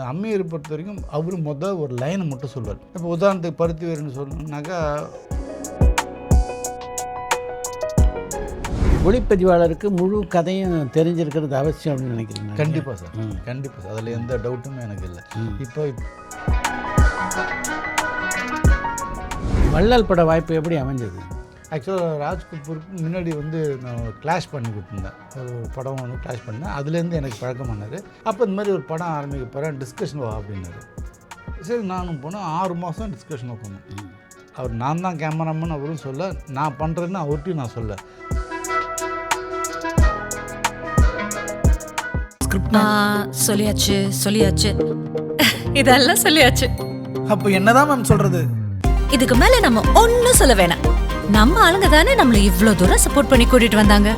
அம்மையரை பொறுத்த வரைக்கும் அவர் ஒரு லைனை மட்டும் சொல்வார். இப்போ உதாரணத்துக்கு பருத்தி வேறுன்னு சொல்லணுன்னாக்கா, ஒளிப்பதிவாளருக்கு முழு கதையும் தெரிஞ்சிருக்கிறது அவசியம் அப்படின்னு நினைக்கிறீங்க? கண்டிப்பாக சார், கண்டிப்பாக சார், அதில் எந்த டவுட்டுமே எனக்கு இல்லை. இப்போ வள்ளல் பட வாய்ப்பு எப்படி அமைஞ்சது? ஆக்சுவலாக ராஜ் கபூருக்கு முன்னாடி நான் கிளாஷ் பண்ணி கொடுத்துருந்தேன். ஒரு படம் கிளாஷ் பண்ணேன். அதுலேருந்து எனக்கு பழக்கமானார். அப்போ இந்த மாதிரி ஒரு படம் ஆரம்பிக்க போகிறேன், டிஸ்கஷன் வா அப்படின்னாரு. சரி நானும் போனேன். 6 மாதம் டிஸ்கஷன் போனேன். அவர் நான் தான் கேமராமேன் அவரும் சொல்ல, நான் பண்ணுறேன்னு அவர்கிட்டையும் நான் சொல்ல. சொல்லியாச்சு இதெல்லாம் சொல்லியாச்சு. அப்போ என்னதான் மேம் சொல்றது? இதுக்கு மேல நம்ம ஒன்னும் சொல்ல வேணாம். நம்ம ஆளுங்க தானே நம்மள இவ்ளோ தூரம் சப்போர்ட் பண்ணி கூட்டிட்டு வந்தாங்க.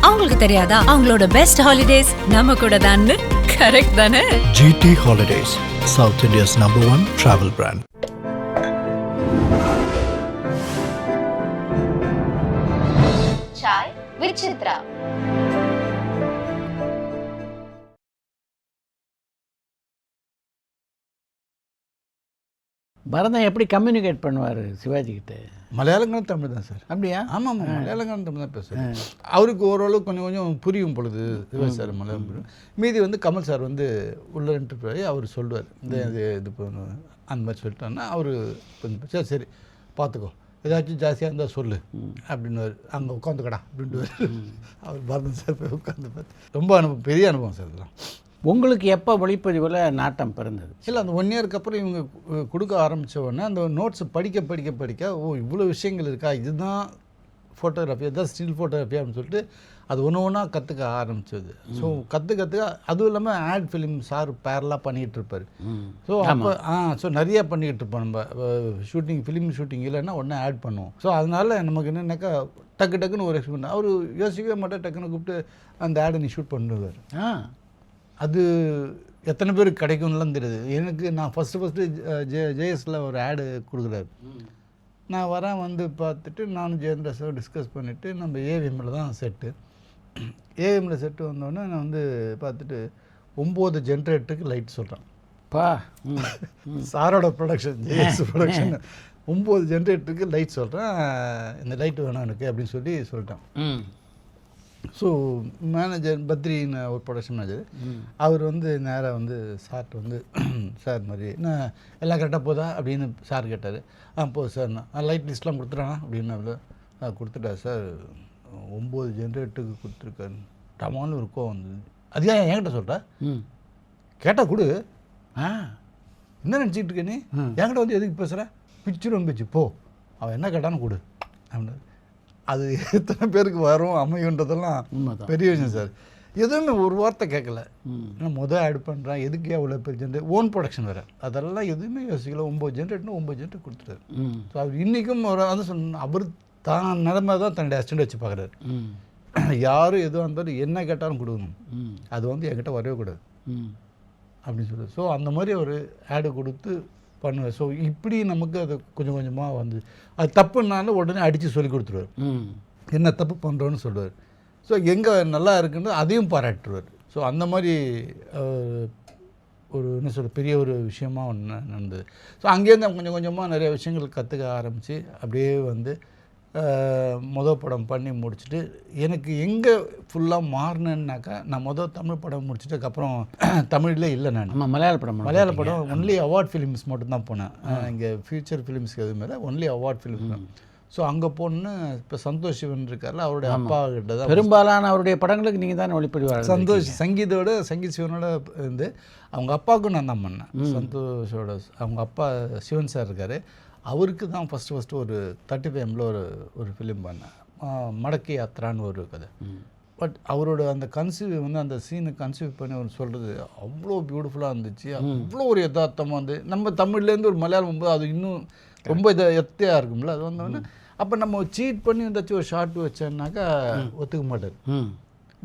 அவங்களுக்கு தெரியாதா அவங்களோட பெஸ்ட் ஹாலிடேஸ் நம்ம கூட தான்? கரெக்ட் தானே? GT Holidays, South India's #1 travel brand. Chai with Chitra. Bharathan எப்படி கம்யூனிகேட் பண்ணுவார் சிவாஜி கிட்ட? மலையாளங்களும் தமிழ் தான் சார். அப்படியா? ஆமாம், மலையாளங்களும் தமிழ் தான் பேசுகிறேன். அவருக்கு ஓரளவுக்கு கொஞ்சம் புரியும் பொழுது சிவாஜி சார் மலையாளம் புரியும். மீதி கமல் சார் உள்ளன்ட்டு போய் அவர் சொல்லுவார், இது அந்த மாதிரி சொல்லிட்டோன்னா அவர் கொஞ்சம் சரி பார்த்துக்கோ, ஏதாச்சும் ஜாஸ்தியாக இருந்தால் சொல்லு அப்படின்னு அங்கே உட்காந்துக்கடா அப்படின்ட்டு அவர் பரதன் சார் போய் உட்காந்து பார்த்து ரொம்ப பெரிய அனுபவம் சார் இதெல்லாம். உங்களுக்கு எப்போ ஒளிப்பதிவில் நாட்டம் பிறந்தது? இல்லை, அந்த 1 இயருக்கு அப்புறம் இவங்க கொடுக்க ஆரம்பித்த உடனே அந்த நோட்ஸ் படிக்க இவ்வளோ விஷயங்கள் இருக்கா, இதுதான் ஃபோட்டோகிராஃபி, இதுதான் ஸ்டில் ஃபோட்டோகிராஃபி அப்படின்னு சொல்லிட்டு அது ஒன்றா கற்றுக்க ஆரம்பித்தது. ஸோ கற்றுக்க அதுவும் இல்லாமல் ஆட் ஃபிலிம் சார் பேரலாக பண்ணிக்கிட்டு இருப்பார். ஸோ அப்போ ஸோ நிறையா பண்ணிக்கிட்டு இருப்போம். நம்ம ஃபிலிம் ஷூட்டிங் இல்லைன்னா ஒன்றா ஆட் பண்ணுவோம். ஸோ அதனால் நமக்கு என்னென்னாக்கா டக்குன்னு ஒரு எக்ஸ்பீரியன்ஸ். அவர் யோசிக்கவே மாட்டேன், டக்குன்னு கூப்பிட்டு அந்த ஆடை நீ ஷூட் பண்ணுவார். அது எத்தனை பேருக்கு கிடைக்கும்லாம் தெரியுது எனக்கு. நான் ஃபஸ்ட்டு ஜேஎஸில் ஒரு ஆடு கொடுக்குறாரு. நான் வரேன், பார்த்துட்டு நானும் ஜெயந்திரா சார் டிஸ்கஸ் பண்ணிவிட்டு நம்ம ஏவிஎம்மில் தான் செட்டு. ஏவிஎம்மில் செட்டு வந்தோடனே நான் பார்த்துட்டு 9 ஜென்ரேட்டருக்கு லைட் சொல்கிறேன். சாரோட ப்ரொடக்ஷன், ஜேஎஸ் ப்ரொடக்ஷன், 9 ஜென்ரேட்டருக்கு லைட் சொல்கிறேன், இந்த லைட்டு வேணும் எனக்கு அப்படின்னு சொல்லிட்டேன். ஸோ மேனேஜர் பத்ரின்னு ஒரு ப்ரொடக்ஷன் மேனேஜர், அவர் நேராக சார்ட்டு சார் மாதிரி நான் எல்லாம் கரெக்டாக போதா அப்படின்னு சார் கேட்டார். போதும் சார், நான் லைட் லிஸ்ட்லாம் கொடுத்துட்றேன் அப்படின்னு கொடுத்துட்டா சார். 9 ஜென்ரேட்டருக்கு கொடுத்துருக்காரு. டமான்னு ஒரு கோவம் வந்தது. அது ஏன் என்கிட்ட சொல்கிறேன்? கேட்டால் கொடு, என்ன நினச்சிக்கிட்டு இருக்க நீ? என்கிட்ட எதுக்கு பேசுகிறேன்? பிச்சுரும் பிச்சு போ, அவன் என்ன கேட்டான்னு கொடு அப்படின்னு. அது எத்தனை பேருக்கு வரும் அமையுன்றதெல்லாம் பெரிய விஷயம் சார். எதுவுமே ஒரு வார்த்தை கேட்கல. நான் ஆட் பண்ணுறேன், எதுக்கு அவ்வளோ பெரிய ஜென்ரேட், ஓன் ப்ரொடக்ஷன் வேறு, அதெல்லாம் எதுவுமே யோசிக்கல. 9 ஜென்ரேட்னு 9 ஜென்ரேட் கொடுத்துட்டாரு. ஸோ அவர் இன்றைக்கும் சொன்ன அவர் தான் நிலைமை தான் தன்னுடைய அசிஸ்டண்ட் வச்சு பார்க்குறாரு. யாரும் எதுவாக இருந்தாலும் என்ன கேட்டாலும் கொடுக்கணும், அது என்கிட்ட வரவே கூடாது அப்படின்னு சொல்லுது. ஸோ அந்த மாதிரி ஒரு ஆடு கொடுத்து பண்ணுவேன். ஸோ இப்படி நமக்கு அது கொஞ்சம் கொஞ்சமாக அது தப்புனாலும் உடனே அடித்து சொல்லி கொடுத்துருவார், என்ன தப்பு பண்ணுறோன்னு சொல்லுவார். ஸோ எங்கே நல்லா இருக்குன்னு அதையும் பாராட்டுருவார். ஸோ அந்த மாதிரி ஒரு பெரிய ஒரு விஷயமாக ஒன்று நடந்தது. ஸோ அங்கேருந்து கொஞ்சம் கொஞ்சமாக நிறைய விஷயங்கள் கற்றுக்க ஆரம்பித்து அப்படியே மொதல் படம் பண்ணி முடிச்சுட்டு எனக்கு எங்கே ஃபுல்லாக மாறினேன்னாக்கா, நான் தமிழ் படம் முடிச்சுட்டுக்கப்புறம் தமிழ்லே இல்லை. நான் மலையாள படம் ஒன்லி அவார்ட் ஃபிலிம்ஸ் மட்டும்தான் போனேன். இங்கே ஃபியூச்சர் ஃபிலிம்ஸ்க்கு எதுவுமே இல்லை, ஒன்லி அவார்ட் ஃபிலிம்ஸ். ஸோ அங்கே போன்னு இப்போ சந்தோஷ் சிவன் இருக்கார்ல, அவருடைய அப்பா கிட்ட தான் பெரும்பாலான அவருடைய படங்களுக்கு நீங்கள் தான் ஒளிப்பதிவாளர். சங்கீத் சிவனோட அவங்க அப்பாவுக்கும் நான் தான் பண்ணேன். சந்தோஷோட அவங்க அப்பா சிவன் சார் இருக்கார், அவருக்கு தான் ஃபஸ்ட்டு ஒரு 35 ஒரு ஃபிலிம் பண்ணேன், மடக்கி யாத்திரான்னு ஒரு கதை. பட் அவரோட அந்த கன்சீவ் அந்த சீனை கன்சீவ் பண்ணி அவர் சொல்கிறது அவ்வளோ பியூட்டிஃபுல்லாக இருந்துச்சு. அவ்வளோ ஒரு யதார்த்தமாக நம்ம தமிழ்லேருந்து ஒரு மலையாளம் அது இன்னும் ரொம்ப எத்தையாக இருக்கும்ல. அது வந்தோடனே அப்போ நம்ம சீட் பண்ணி ஒரு ஷார்ட் வச்சோன்னாக்கா ஒத்துக்க மாட்டார்.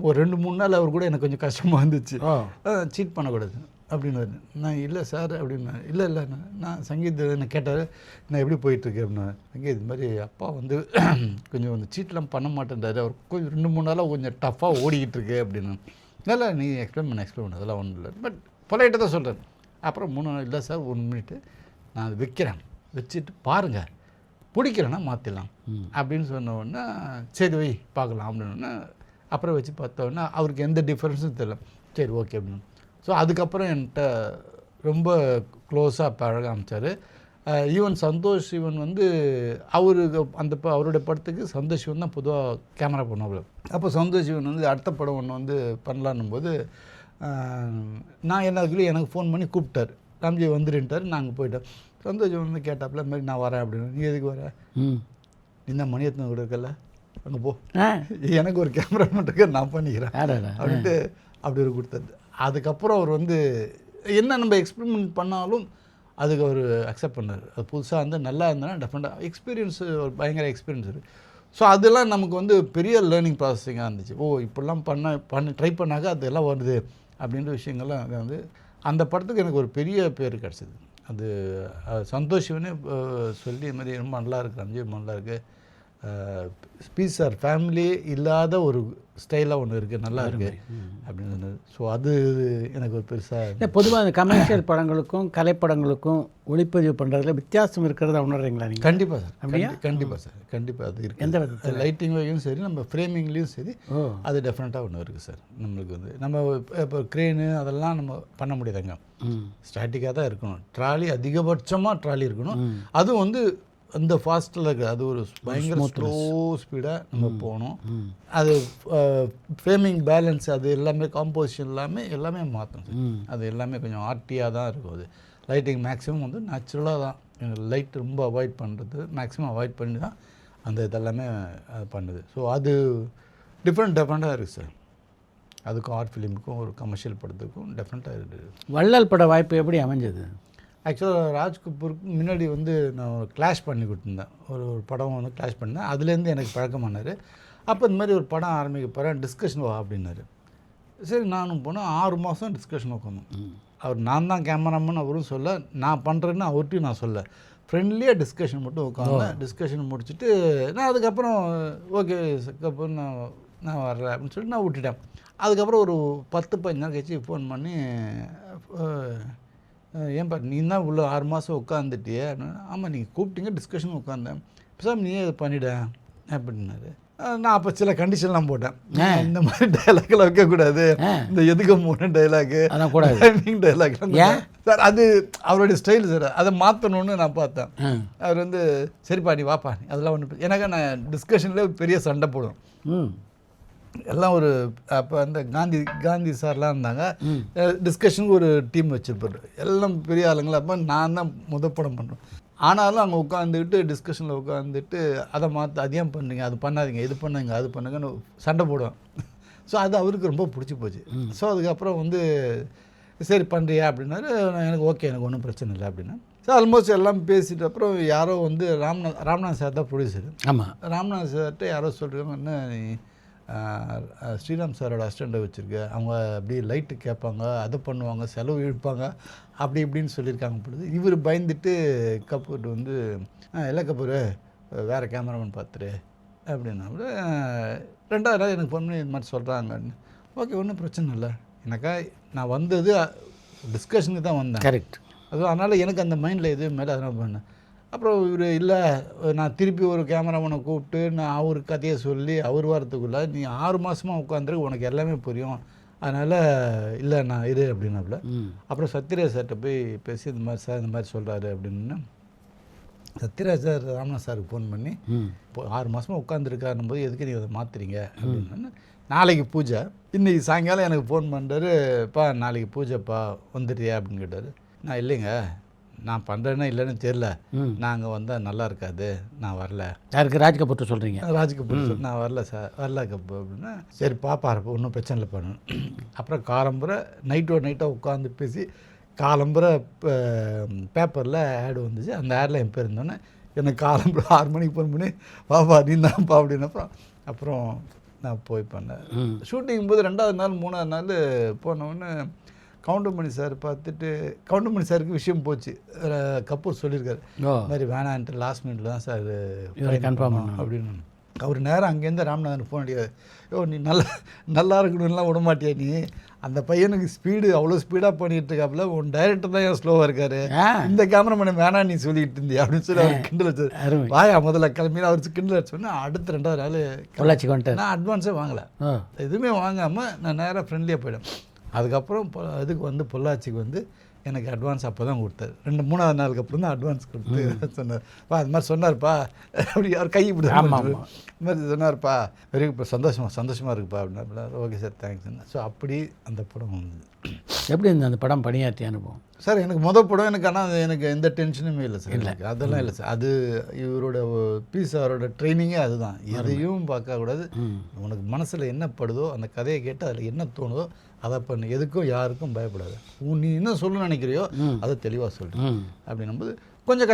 ஒரு 2-3 நாள் அவர் கூட எனக்கு கொஞ்சம் கஷ்டமாக இருந்துச்சு, சீட் பண்ணக்கூடாது அப்படின்னு. நான் இல்லை சார் அப்படின்னா, இல்லை நான் சங்கீத் என்ன கேட்டார், நான் எப்படி போயிட்டுருக்கேன் அப்படின்னா, சங்கீத் இது மாதிரி அப்பா கொஞ்சம் சீட்லாம் பண்ண மாட்டேன்றாரு, அவர் கொஞ்சம் 2-3 நாளாக கொஞ்சம் டஃப்பாக ஓடிக்கிட்டு இருக்கு அப்படின்னு. நல்லா நீ எக்ஸ்பிளைன் பண்ண அதெல்லாம் ஒன்றும் இல்லை, பட் பொலைட்டாக தான் சொல்கிறேன். அப்புறம் 3 நாள் இல்லை சார் 1 மினிட்டு நான் அது வைக்கிறேன், வச்சுட்டு பாருங்கள், பிடிக்கலன்னா மாற்றிடலாம் அப்படின்னு சொன்ன உடனே சரி வை பார்க்கலாம் அப்படின்னா அப்புறம் வச்சு பார்த்தோன்னா அவருக்கு எந்த டிஃப்ரென்ஸும் தெரியல. சரி ஓகே அப்படின்னு. ஸோ அதுக்கப்புறம் என்கிட்ட ரொம்ப க்ளோஸாக பழக ஆரம்பித்தார். ஈவன் சந்தோஷ் சிவன் வந்து அவருடைய படத்துக்கு சந்தோஷ் சிவன் தான் பொதுவாக கேமரா பண்ணுவாங்க. அப்போ சந்தோஷ் சிவன் வந்து அடுத்த படம் ஒன்று வந்து பண்ணலான்னும் போது நான் என்னதுக்குள்ளே எனக்கு ஃபோன் பண்ணி கூப்பிட்டார், ராம்ஜி வந்துருன்ட்டார். நாங்கள் போயிட்டோம். சந்தோஷ் சிவன் வந்து கேட்டாப்புல இந்த மாதிரி நான் வரேன் அப்படின்னு. நீ எதுக்கு வர? இந்த மணியத்தின கூட இருக்கல, அங்கே போ, எனக்கு ஒரு கேமரா மட்டும் நான் பண்ணிக்கிறேன் அப்படின்ட்டு அப்படி ஒரு கொடுத்தது. அதுக்கப்புறம் அவர் வந்து என்ன நம்ம எக்ஸ்பெரிமெண்ட் பண்ணாலும் அதுக்கு அவர் அக்செப்ட் பண்ணார். அது புதுசாக வந்து நல்லா இருந்ததுன்னா டெஃபினட்டாக எக்ஸ்பீரியன்ஸு ஒரு பயங்கர எக்ஸ்பீரியன்ஸ் இருக்குது. ஸோ அதெல்லாம் நமக்கு வந்து பெரிய லேர்னிங் ப்ராசஸிங்காக இருந்துச்சு. இப்படிலாம் ட்ரை பண்ணாக்க அதெல்லாம் வருது அப்படின்ற விஷயங்கள்லாம் வந்து அந்த படத்துக்கு எனக்கு ஒரு பெரிய பேர் கிடச்சிது. அது சந்தோஷம்னே சொல்லி இது மாதிரி ரொம்ப நல்லா இருக்குது, ரம்ஜி ரொம்ப நல்லா இருக்குது, ஸ்பீச் சார் ஃபேமிலி இல்லாத ஒரு ஸ்டைலாக ஒன்று இருக்குது, நல்லா இருக்குது அப்படின்னு சொன்னது. ஸோ அது எனக்கு ஒரு பெருசாக இல்லை. பொதுவாக அந்த கமர்ஷியல் படங்களுக்கும் கலைப்படங்களுக்கும் ஒளிப்பதிவு பண்ணுறதுல வித்தியாசம் இருக்கிறத உணர்றீங்களா நீங்கள்? கண்டிப்பாக சார், அப்படியா? கண்டிப்பாக சார், கண்டிப்பாக அது இருக்குது. எந்த விதத்தில்? லைட்டிங்லையும் சரி, நம்ம ஃப்ரேமிங்லேயும் சரி, அது டெஃபினட்டாக ஒன்று இருக்குது சார். நம்மளுக்கு வந்து நம்ம இப்போ க்ரேனு அதெல்லாம் நம்ம பண்ண முடியாதுங்க, ஸ்டாட்டிக்காக தான் இருக்கணும். ட்ராலி அதிகபட்சமாக ட்ராலி இருக்கணும். அதுவும் வந்து அந்த ஃபாஸ்ட்டில் இருக்குது, அது ஒரு பயங்கர ஸ்லோ ஸ்பீடாக நம்ம போகணும். அது ஃப்ரேமிங் பேலன்ஸ் அது எல்லாமே காம்போசிஷன் எல்லாமே மாற்றணும். அது எல்லாமே கொஞ்சம் ஆர்ட்டியாக தான் இருக்கும். அது லைட்டிங் மேக்ஸிமம் வந்து நேச்சுரலாக தான், லைட் ரொம்ப அவாய்ட் பண்ணுறது மேக்ஸிமம் அவாய்ட் பண்ணி தான் அந்த இதெல்லாமே அது பண்ணுது. ஸோ அது டிஃப்ரெண்ட்டாக இருக்குது சார். அதுக்கும் ஆர்ட் ஃபிலிமுக்கும் ஒரு கமர்ஷியல் படத்துக்கும் டெஃபினட்டாக இருக்குது. வள்ளல் பட வாய்ப்பு எப்படி அமைஞ்சது? ஆக்சுவலாக ராஜ் கபூருக்கு முன்னாடி வந்து நான் ஒரு கிளாஷ் பண்ணி கொடுத்துருந்தேன், ஒரு படம் வந்து கிளாஷ் பண்ணேன். அதுலேருந்து எனக்கு பழக்கமானார். அப்போ இந்த மாதிரி ஒரு படம் ஆரம்பிக்க போகிறேன், டிஸ்கஷன் வா அப்படின்னாரு. சரி நானும் போனேன். 6 மாதம் டிஸ்கஷன் உட்காந்தோம். அவர் நான் தான் கேமராமேன் அவரும் சொல்ல, நான் பண்ணுறேன்னு அவர்கிட்டையும் நான் சொல்ல, ஃப்ரெண்ட்லியாக டிஸ்கஷன் மட்டும் உட்காந்தேன். டிஸ்கஷன் முடிச்சுட்டு நான் அதுக்கப்புறம் ஓகே கபூர் நான் வர்றேன் அப்படின்னு சொல்லிட்டு நான் விட்டுட்டேன். அதுக்கப்புறம் ஒரு 10-15 நாள் கழிச்சு ஃபோன் பண்ணி, ஏன்பா நீ தான் உள்ள 6 மாதம் உட்காந்துட்டியே? ஆமாம் நீங்கள் கூப்பிட்டீங்க, டிஸ்கஷன் உட்காந்தேன், பேசாமல் நீயே இதை பண்ணிவிட அப்படின்னாரு. நான் அப்போ சில கண்டிஷன்லாம் போட்டேன். இந்த மாதிரி டைலாக்லாம் வைக்கக்கூடாது, இந்த எதுக்கு 3 டைலாகு டைமிங் டைலாக்லாம் சார், அது அவருடைய ஸ்டைல் சார், அதை மாற்றணுன்னு நான் பார்த்தேன். அவர் வந்து சரிப்பா நீ வாப்பா அதெல்லாம் ஒன்று, எனக்கு நான் டிஸ்கஷனில் பெரிய சண்டை போடுவேன். எல்லாம் ஒரு அப்போ அந்த காந்தி சார்லாம் இருந்தாங்க, டிஸ்கஷனுக்கு ஒரு டீம் வச்சுருப்பார், எல்லாம் பெரிய ஆளுங்களா. அப்போ நான் தான் படம் பண்ணுறேன். ஆனாலும் அங்கே உட்காந்துக்கிட்டு டிஸ்கஷனில் உட்காந்துட்டு அதை அதையும் பண்ணுங்க, அது பண்ணாதீங்க, இது பண்ணுங்க, அது பண்ணுங்கன்னு சண்டை போடுவேன். ஸோ அது அவருக்கு ரொம்ப பிடிச்சி போச்சு. ஸோ அதுக்கப்புறம் வந்து சரி பண்ணுறியா அப்படின்னாரு. எனக்கு ஓகே, எனக்கு ஒன்றும் பிரச்சனை இல்லை அப்படின்னா. ஸோ ஆல்மோஸ்ட் எல்லாம் பேசிட்டு அப்புறம் யாரோ வந்து ராம்நாத் சார் தான் ப்ரொடியூசர். ஆமாம், ராம்நாத் சார்கிட்ட யாரோ சொல்கிறாங்க, என்ன நீ ஸ்ரீராம் சாரோட அசிஸ்டண்ட்டை வச்சுருக்க, அவங்க அப்படியே லைட்டு கேட்பாங்க, அதை பண்ணுவாங்க, செலவு இழுப்பாங்க, அப்படி இப்படின்னு சொல்லியிருக்காங்க பொழுது இவர் பயந்துட்டு கபூர் வந்து இல்லை கபூர் வேறு கேமராமேன் பார்த்துரு அப்படின்னா கூட 2வது நாள் எனக்கு ஃபோன் பண்ணி இது மாதிரி சொல்கிறாங்கன்னு. ஓகே ஒன்றும் பிரச்சனை இல்லை, எனக்கா நான் வந்தது டிஸ்கஷனுக்கு தான் வந்தேன். கரெக்ட். அதுவும் அதனால் எனக்கு அந்த மைண்டில் எதுவும் மேலே அதனால் பண்ணேன். அப்புறம் இவர் இல்லை நான் திருப்பி ஒரு கேமராமேனை கூப்பிட்டு நான் அவர் கதையை சொல்லி அவர் வரத்துக்குள்ளே நீ 6 மாதமாக உட்காந்துருக்கு, உனக்கு எல்லாமே புரியும், அதனால் இல்லை நான் இரு அப்படின்னாப்புல. அப்புறம் சத்யராஜ் சார்கிட்ட போய் பேசி இந்த மாதிரி சார் இந்த மாதிரி சொல்கிறாரு அப்படின்னு. சத்யராஜ் சார் ராம்நாத் சாருக்கு ஃபோன் பண்ணி இப்போ 6 மாதமாக உட்காந்துருக்காருன்னும் போது எதுக்கு நீங்கள் அதை மாற்றுறீங்க அப்படின்னு. நாளைக்கு பூஜை, இன்றைக்கி சாயங்காலம் எனக்கு ஃபோன் பண்ணுறாரு, பா நாளைக்கு பூஜைப்பா வந்துடுறியா அப்படின்னு கேட்டார். நான் இல்லைங்க, நான் பண்ணுறேன்னா இல்லைன்னு தெரில, நாங்கள் வந்தால் நல்லா இருக்காது, நான் வரல. யாருக்கு? ராஜ் கபூர் சொல்கிறீங்க? ராஜ் கபூர் நான் வரல சார், வரல கபூர் அப்படின்னா சரி பாப்பா இருப்போம், ஒன்றும் பிரச்சனை இல்லை பண்ணணும். அப்புறம் காலம்புரை நைட்டாக உட்காந்து பேசி காலம்புரை பேப்பரில் ஆடு வந்துச்சு. அந்த ஆடில் என் பேர் இருந்தோன்னே எனக்கு காலம்புரை 6 மணிக்கு ஃபோன் பண்ணி பாப்பா நீ தான்ப்பா அப்படின்னப்போ அப்புறம் நான் போய் பண்ணேன். ஷூட்டிங் போது 2வது நாள் 3வது நாள் போனவுடனே கவுண்டமணி சார் பார்த்துட்டு, கவுண்டமணி சாருக்கு விஷயம் போச்சு, கபூர் சொல்லியிருக்காரு இந்த மாதிரி வேணான்ட்டு லாஸ்ட் மினிட்ல தான் சார் கன்ஃபார்ம் அப்படின்னு. அவர் நேரம் அங்கேருந்து ராமநாதனுக்கு ஃபோன் அடிக்காது, யோ நீ நல்லா இருக்கணும்லாம் விட மாட்டியா நீ, அந்த பையனுக்கு ஸ்பீடு அவ்வளோ ஸ்பீடாக பண்ணிகிட்டு இருக்காப்புல, உன் டைரக்டர் தான் ஏன் ஸ்லோவாக இருக்காரு, இந்த கேமராமேனை வேணாம் நீ சொல்லிட்டு இருந்தியா அப்படின்னு சொல்லி அவர் கிண்டல் வச்சு வாயா முதல்ல கிளம்பினா அவர் கிண்டல் வச்சோன்னா அடுத்த 2வது நாள் பொள்ளாச்சி வந்துட்டு நான் அட்வான்ஸே வாங்கலை, எதுவுமே வாங்காமல் நான் நேராக ஃப்ரெண்ட்லியாக போயிட்டேன். அதுக்கப்புறம் அதுக்கு வந்து பொள்ளாச்சிக்கு வந்து எனக்கு அட்வான்ஸ் அப்போ தான் கொடுத்தாரு. 3வது நாளுக்கு அப்புறம் தான் அட்வான்ஸ் கொடுத்து சொன்னார், அது மாதிரி சொன்னார்ப்பா அப்படி அவர் கை இப்படி இது மாதிரி சொன்னார்ப்பா, வெரி இப்போ சந்தோஷமாக இருக்குப்பா அப்படின்னா, ஓகே சார் தேங்க்ஸ். ஸோ அப்படி அந்த படம் வந்தது. எப்படி இருந்தது அந்த படம் பணியாற்றிய அனுபவம்? சார் எனக்கு படம் எனக்கு, ஆனால் எனக்கு எந்த டென்ஷனுமே இல்லை சார், இல்லை அதெல்லாம் இல்லை சார். அது இவரோட பீஸ், அவரோட ட்ரைனிங்கே அதுதான், எதையும் பார்க்கக்கூடாது, உனக்கு மனசில் என்ன படுதோ அந்த கதையை கேட்டு அதில் என்ன தோணுதோ அதை பண்ணு, எதுக்கும் யாருக்கும் பயப்படாது, நீ என்ன சொல்ல நினைக்கிறியோ அதை தெளிவாக சொல்லு அப்படின்னும்போது கொஞ்சம்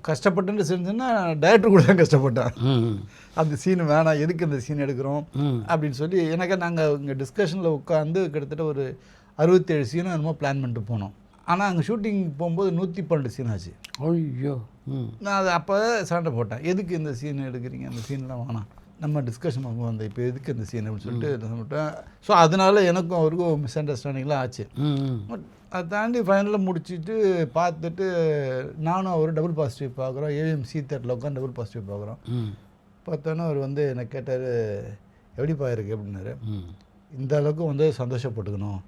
கஷ்டப்பட்டுன்னு செஞ்சேன்னா டைரக்டர் கூட தான் கஷ்டப்பட்டேன். அந்த சீன் வேணாம், எதுக்கு இந்த சீன் எடுக்கிறோம் அப்படின்னு சொல்லி எனக்கு நாங்கள் இங்கே டிஸ்கஷனில் உட்காந்து கிட்டத்தட்ட ஒரு 67 சீனும் என்னமோ பிளான் பண்ணிட்டு போனோம். ஆனால் அங்கே ஷூட்டிங் போகும்போது 112 சீன் ஆச்சு. ஐயோ, நான் அதை அப்போ சண்டை போட்டேன், எதுக்கு இந்த சீன் எடுக்கிறீங்க, அந்த சீன்லாம் வேணாம், நம்ம டிஸ்கஷன் பண்ணுவோம், அந்த இப்போ எதுக்கு இந்த சீன் அப்படின்னு சொல்லிட்டு சொல்லிட்டேன். ஸோ அதனால எனக்கும் அவருக்கும் மிஸ் அண்டர்ஸ்டாண்டிங்லாம் ஆச்சு. பட் அதை தாண்டி ஃபைனலில் முடிச்சுட்டு பார்த்துட்டு நானும் அவர் டபுள் பாசிட்டிவ் பார்க்குறோம், ஏவிஎம்சி தேட்டரில் உட்காந்து டபுள் பாசிட்டிவ் பார்க்குறோம். பார்த்தோன்னா அவர் வந்து என்னை கேட்டார், எப்படிப்பா இருக்கு அப்படின்னாரு. இந்த அளவுக்கு வந்து சந்தோஷப்பட்டுக்கணும்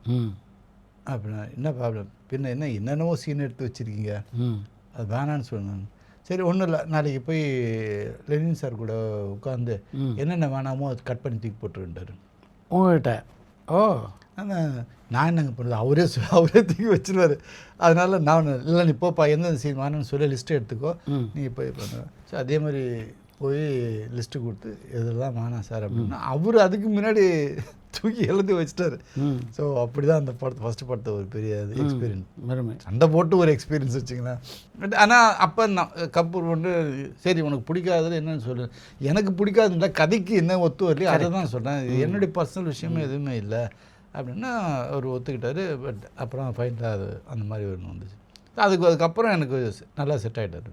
அப்படின்னா, என்ன ப்ராப்ளம், பின்ன என்னென்னவோ சீன் எடுத்து வச்சுருக்கீங்க, அது வேணான்னு சொன்னாங்க. சரி ஒன்றும் இல்லை, நாளைக்கு போய் லெனின் சார் கூட உட்காந்து என்னென்ன வேணாமோ அது கட் பண்ணி தூக்கி போட்டுருந்தாரு உங்கள்கிட்ட. ஓ, நான் என்னங்க பண்ணுறது, அவரே தூக்கி வச்சுருவார். அதனால நான் இல்லை நீ போப்பா எந்தெந்த சீன் வேணும்னு சொல்லி லிஸ்ட்டு எடுத்துக்கோ, நீ போய் பண்ணுவேன். ஸோ அதே மாதிரி போய் லிஸ்ட்டு கொடுத்து இதெல்லாம் வேணாம் சார் அப்படின்னா அவர் அதுக்கு முன்னாடி தூக்கி எழுதி வச்சிட்டாரு. ஸோ அப்படி தான் அந்த ஃபஸ்ட்டு படத்தை ஒரு பெரிய எக்ஸ்பீரியன்ஸ், சண்டை போட்டு ஒரு எக்ஸ்பீரியன்ஸ் வச்சுங்களேன். பட் ஆனால் அப்போ நான் கப்பூர் வந்து சரி உனக்கு பிடிக்காதது என்னன்னு சொல்லு, எனக்கு பிடிக்காதுன்ற கதைக்கு என்ன ஒத்து வரலையோ அதை தான் சொல்கிறேன், என்னுடைய பர்சனல் விஷயமே எதுவுமே இல்லை அப்படின்னா அவர் ஒத்துக்கிட்டாரு. பட் அப்புறம் ஃபைனலாக அது அந்த மாதிரி ஒன்று வந்துச்சு. அதுக்கப்புறம் எனக்கு நல்லா செட் ஆகிட்டாரு.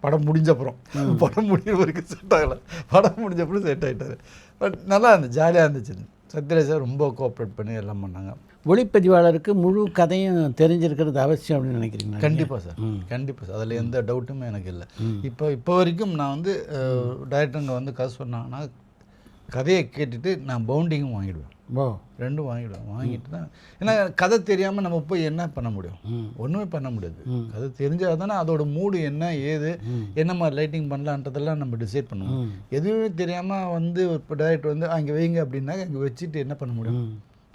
படம் முடிஞ்சப்புறம், படம் முடிகிற வரைக்கும் செட் ஆகலை, படம் முடிஞ்சப்பறம் செட் ஆகிட்டார். பட் நல்லா இருந்துச்சு, ஜாலியாக இருந்துச்சு. சத்யராஜ் சார் ரொம்ப கோஆப்ரேட் பண்ணி எல்லாம் பண்ணாங்க. ஒளிப்பதிவாளருக்கு முழு கதையும் தெரிஞ்சிருக்கிறது அவசியம் அப்படின்னு நினைக்கிறீங்க? கண்டிப்பாக சார், கண்டிப்பாக சார், அதில் எந்த டவுட்டுமே எனக்கு இல்லை. இப்போ வரைக்கும் நான் வந்து டைரக்டருங்க வந்து கதை சொன்னாங்கன்னா கதையை கேட்டுட்டு நான் பவுண்டிங்கும் வாங்கிடுவேன், ரெண்டும் வாங்கிடுவேன். வாங்கிட்டு தான், ஏன்னா கதை தெரியாமல் நம்ம போய் என்ன பண்ண முடியும், ஒன்றுமே பண்ண முடியாது. கதை தெரிஞ்சால் தானே அதோட மூடு என்ன ஏது என்ன மாதிரி லைட்டிங் பண்ணலான்றதெல்லாம் நம்ம டிசைட் பண்ணுவோம். எதுவுமே தெரியாமல் வந்து இப்போ டைரக்டர் வந்து அங்கே வைங்க அப்படின்னா அங்கே வச்சுட்டு என்ன பண்ண முடியும்.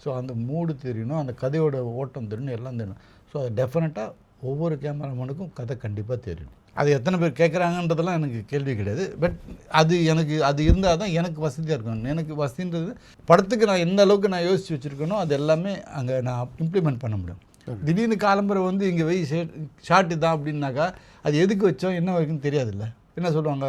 ஸோ அந்த மூடு தெரியணும், அந்த கதையோட ஓட்டம் தெரியணும், எல்லாம் தெரியணும். ஸோ அது டெஃபினட்டாக ஒவ்வொரு கேமராமேனுக்கும் கதை கண்டிப்பாக தெரியணும். அது எத்தனை பேர் கேட்குறாங்கன்றதெல்லாம் எனக்கு கேள்வி கிடையாது. பட் அது இருந்தால் தான் எனக்கு வசதியாக இருக்கும். எனக்கு வசதின்றது படத்துக்கு நான் எந்த அளவுக்கு நான் யோசித்து வச்சுருக்கேனோ அது எல்லாமே அங்கே நான் இம்ப்ளிமெண்ட் பண்ண முடியும். திடீர்னு காலம்பரை வந்து இங்கே ஷார்ட்டு தான் அப்படின்னாக்கா அது எதுக்கு வச்சோம் என்ன வரைக்கும் தெரியாதுல்ல. என்ன சொல்லுவாங்க,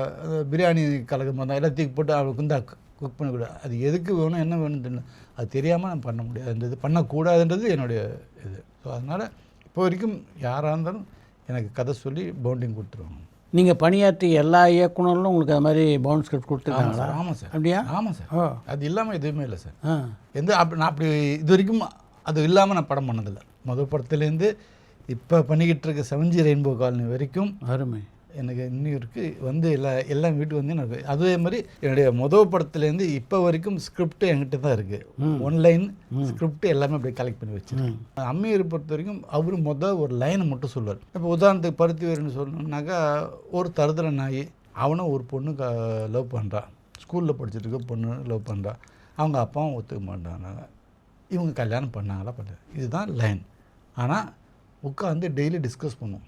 பிரியாணி கலக்கம் வந்தால் எல்லாத்தையும் போட்டு அவளுக்கு வந்து குக் பண்ணக்கூடாது, அது எதுக்கு வேணும் என்ன வேணும்னு தெரியல, அது தெரியாமல் நான் பண்ண முடியாதுன்றது, பண்ணக்கூடாதுன்றது என்னுடைய இது. ஸோ அதனால் இப்போ வரைக்கும் யாராக இருந்தாலும் எனக்கு கதை சொல்லி பவுண்டிங் கொடுத்துருவாங்க. நீங்கள் பணியாற்றிய எல்லா இயக்குனர்களும் உங்களுக்கு அது மாதிரி பவுண்ட் ஸ்கிரிப்ட் கொடுத்துருக்காங்களா? ஆமாம் சார். அப்படியா? ஆமாம் சார். அது இல்லாமல் எதுவுமே இல்லை சார். நான் அப்படி இது வரைக்கும் அது இல்லாமல் நான் படம் பண்ணதில்லை. முதல் படத்துலேருந்து இப்போ பண்ணிக்கிட்டு இருக்க 7G ரெயின்போ காலனி வரைக்கும் அருமை எனக்கு இன்னும் இருக்குது. வந்து எல்லாம் வீட்டுக்கு வந்து எனக்கு அதே மாதிரி என்னுடைய முதல் படத்துலேருந்து இப்போ வரைக்கும் ஸ்கிரிப்ட் என்கிட்ட தான் இருக்குது. ஒன்லைன் ஸ்கிரிப்ட் எல்லாமே அப்படியே கலெக்ட் பண்ணி வச்சுருக்கேன். அம்மையரை பொறுத்த வரைக்கும் அவர் ஒரு லைனை மட்டும் சொல்லுவார். இப்போ உதாரணத்துக்கு பருத்தி வேறுன்னு சொல்லணுன்னாக்கா, ஒரு தருதல நாய் அவனும் ஒரு பொண்ணு லவ் பண்ணுறான், ஸ்கூலில் படிச்சுட்டு இருக்க பொண்ணு லவ் பண்ணுறான், அவங்க அப்பாவும் ஒத்துக்க மாட்டாங்க, இவங்க கல்யாணம் பண்ணாங்களா பண்ணல, இதுதான் லைன். ஆனால் உட்காந்து டெய்லி டிஸ்கஸ் பண்ணுவோம்.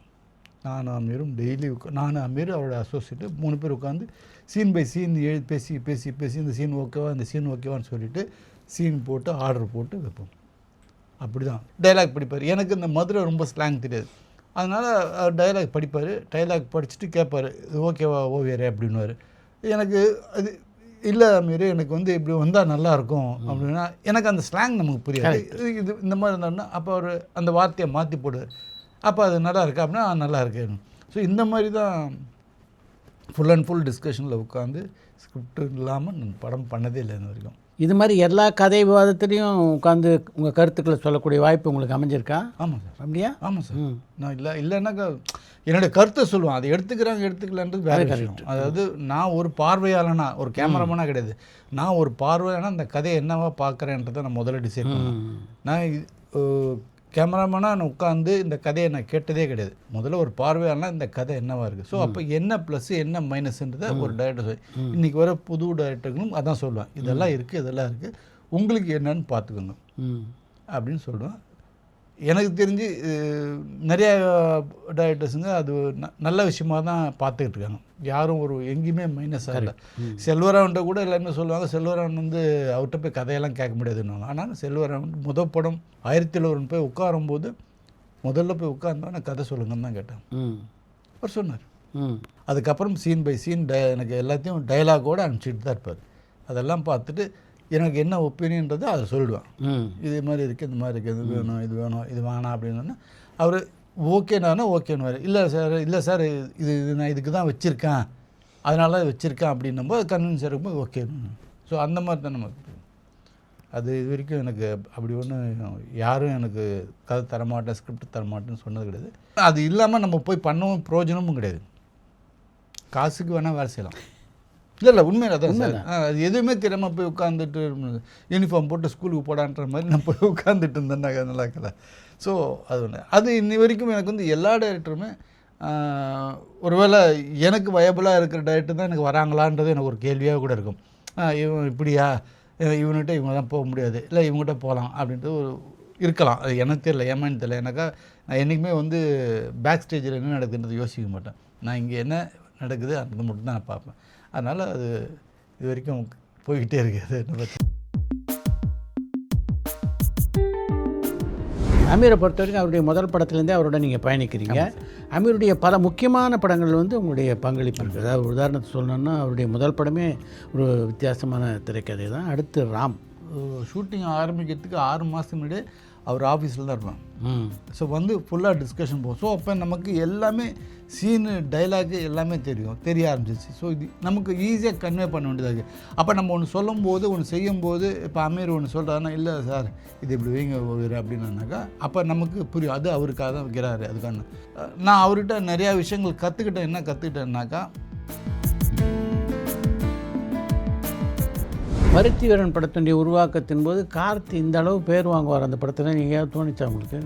நானும் அமீரும் டெய்லி நானும் அமீர் அவரோட அசோசியேட்டு 3 பேர் உட்காந்து சீன் பை சீன் பேசி பேசி பேசி இந்த சீன் ஓகேவா இந்த சீன் ஓகேவான்னு சொல்லிவிட்டு சீன் போட்டு ஆர்டர் போட்டு வைப்போம். அப்படி தான் டைலாக் படிப்பார். எனக்கு இந்த மதுரை ரொம்ப ஸ்லாங் தெரியாது, அதனால் டைலாக் படிப்பார். டைலாக் படிச்சுட்டு கேட்பார், இது ஓகேவா ஓவியரே அப்படின்வார். எனக்கு அது இல்லை அமீர், எனக்கு வந்து இப்படி வந்தால் நல்லாயிருக்கும் அப்படின்னா எனக்கு அந்த ஸ்லாங் நமக்கு புரியாது. இது இந்த மாதிரி இருந்தாருன்னா அப்போ அவர் அந்த வார்த்தையை மாற்றி போடுவார். அப்போ அது நல்லா இருக்கு அப்படின்னா நல்லா இருக்கு. ஸோ இந்த மாதிரி தான் ஃபுல் அண்ட் ஃபுல் டிஸ்கஷனில் உட்காந்து ஸ்கிரிப்ட் இல்லாமல் நான் படம் பண்ணதே இல்லை இன்ன வரைக்கும். இது மாதிரி எல்லா கதை விவாதத்துலேயும் உட்காந்து உங்கள் கருத்துக்களை சொல்லக்கூடிய வாய்ப்பு உங்களுக்கு அமைஞ்சிருக்கா? ஆமாம் சார். அப்படியா? ஆமாம் சார். நான் இல்லைன்னாக்கா என்னுடைய கருத்தை சொல்லுவேன், அதை எடுத்துக்கிறான்றது வேறு விஷயம். அதாவது நான் ஒரு பார்வையாளனா, ஒரு கேமராமேனாக கிடையாது, நான் ஒரு பார்வையாளனா அந்த கதையை என்னவா பார்க்குறேன்றதை நான் முதல்ல டிசைட் பண்ணுவேன். நான் கேமராமேனாக நான் உட்காந்து இந்த கதையை நான் கேட்டதே கிடையாது. முதல்ல ஒரு பார்வையாளனா இந்த கதை என்னவா இருக்குது, ஸோ அப்போ என்ன ப்ளஸ் என்ன மைனஸ்ன்றதை ஒரு டைரக்டர் சொல்லி இன்றைக்கி வர புது டைரக்டர்களும் அதான் சொல்லுவேன், இதெல்லாம் இருக்குது இதெல்லாம் இருக்குது, உங்களுக்கு என்னன்னு பார்த்துக்கோங்க அப்படின்னு சொல்லுவேன். எனக்கு தெரிஞ்சு நிறைய டைரக்டர்ஸுங்க அது நல்ல விஷயமாக தான் பார்த்துக்கிட்டு இருக்காங்க. யாரும் ஒரு எங்கேயுமே மைனஸாக இல்லை. செல்வராவன்ட்ட கூட எல்லாருமே சொல்லுவாங்க, செல்வராவன் அவர்கிட்ட போய் கதையெல்லாம் கேட்க முடியாதுன்னு. ஆனால் செல்வராவன் முதல் படம் 1001 போய் உட்காரும்போது முதல்ல போய் உட்கார்ந்தோம், நான் கதை சொல்லுங்கன்னு தான் கேட்டேன். அவர் சொன்னார். அதுக்கப்புறம் சீன் பை சீன் எனக்கு எல்லாத்தையும் டைலாகோடு அனுப்பிச்சிட்டு தான் இருப்பார். அதெல்லாம் பார்த்துட்டு எனக்கு என்ன ஒப்பீனியன்றதை அதை சொல்லிடுவேன். இது மாதிரி இருக்குது, இந்த மாதிரி இருக்குது, இது வேணும் இது வேணும் இது வேணாம் அப்படின்னு. அவர் ஓகேனானா ஓகேன்னு, இல்லை சார் இது நான் இதுக்கு தான் வச்சுருக்கேன், அதனால வச்சுருக்கேன் அப்படின்னும்போது கன்வின்ஸ் இருக்கும்போது ஓகேன்னு. ஸோ அந்த மாதிரி தான் நமக்கு அது இது வரைக்கும் எனக்கு அப்படி ஒன்றும் யாரும் எனக்கு கதை தரமாட்டேன் ஸ்கிரிப்ட் தரமாட்டேன்னு சொன்னது கிடையாது. அது இல்லாமல் நம்ம போய் பண்ணவும் பிரயோஜனமும் கிடையாது. காசுக்கு வேணால் வேலை செய்யலாம். இல்லை உண்மையில் அதான் சார். அது எதுவுமே தெரியாமல் போய் உட்காந்துட்டு யூனிஃபார்ம் போட்டு ஸ்கூலுக்கு போடான்ற மாதிரி நான் போய் உட்காந்துட்டு இருந்தேன்னா நல்லா இருக்கல. ஸோ அது ஒன்று. அது இன்னி வரைக்கும் எனக்கு எல்லா டைரக்டருமே ஒருவேளை எனக்கு வயபிளாக இருக்கிற டைரக்டர் தான் எனக்கு வராங்களான்றது எனக்கு ஒரு கேள்வியாக கூட இருக்கும். இவன் இப்படியா, இவன்கிட்ட இவங்க தான் போக முடியாது, இல்லை இவங்ககிட்ட போகலாம் அப்படின்ட்டு ஒரு இருக்கலாம். அது எனக்கு தெரியல, ஏமான்னு தெரியல. எனக்கா நான் என்றைக்குமே பேக் ஸ்டேஜில் என்ன நடக்குதுன்றது யோசிக்க மாட்டேன். நான் இங்கே என்ன நடக்குது அது மட்டும் தான் நான் பார்ப்பேன். அதனால் அது இது வரைக்கும் போய்கிட்டே இருக்குது. என்ன பற்றி அமீரை பொறுத்த வரைக்கும் அவருடைய முதல் படத்துலேருந்தே அவரோட நீங்கள் பயணிக்கிறீங்க. அமீருடைய பல முக்கியமான படங்கள் உங்களுடைய பங்களிப்பு இருக்குது. அதாவது உதாரணத்துக்கு சொல்லணுன்னா அவருடைய முதல் படமே ஒரு வித்தியாசமான திரைக்கதை தான். அடுத்து ராம் ஷூட்டிங் ஆரம்பிக்கிறதுக்கு 6 மாதத்துக்கு முன்னாடியே அவர் ஆஃபீஸில் தான் இருப்பான். ஸோ ஃபுல்லாக டிஸ்கஷன் போகும். ஸோ அப்போ நமக்கு எல்லாமே சீனு டைலாகு எல்லாமே தெரிய ஆரம்பிச்சிச்சு. ஸோ இது நமக்கு ஈஸியாக கன்வே பண்ண வேண்டியதாக இருக்குது. அப்போ நம்ம ஒன்று சொல்லும்போது ஒன்று செய்யும்போது, இப்போ அமீர் ஒன்று சொல்கிறாருன்னா, இல்லை சார் இது இப்படி வைங்க அப்படின்னாக்கா அப்போ நமக்கு புரியும், அது அவருக்காக தான் வைக்கிறாரு. அதுக்கான நான் அவர்கிட்ட நிறையா விஷயங்கள் கற்றுக்கிட்டேன். என்ன கற்றுக்கிட்டேன்னாக்கா, பருத்தி வீரன் படத்தினுடைய உருவாக்கத்தின் போது கார்த்தி இந்த அளவு பேர் வாங்குவார் அந்த படத்தில் நீங்கள் தோணிச்சா உங்களுக்கு?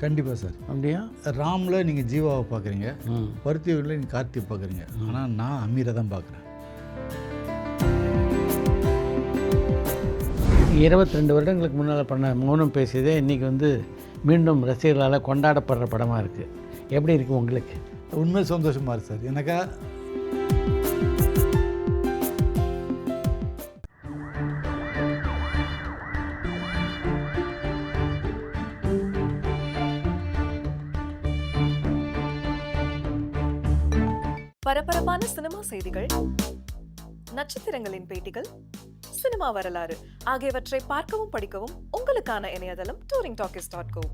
கண்டிப்பாக சார். அப்படியா? ராமில் நீங்கள் ஜீவாவை பார்க்குறீங்க, பருத்தி வீரனில் நீங்கள் கார்த்தியை பார்க்குறீங்க, ஆனால் நான் அமீரை தான் பார்க்குறேன். 22 வருடங்களுக்கு முன்னால் பண்ண மௌனம் பேசியதே இன்றைக்கி மீண்டும் ரசிகர்களால் கொண்டாடப்படுற படமாக இருக்குது. எப்படி இருக்குது உங்களுக்கு? உண்மை சந்தோஷமாக இருக்குது சார். எனக்கா பரபரப்பான சினிமா செய்திகள், நட்சத்திரங்களின் பேட்டிகள், சினிமா வரலாறு ஆகியவற்றை பார்க்கவும் படிக்கவும் உங்களுக்கான இணையதளம் touringtalkies.co.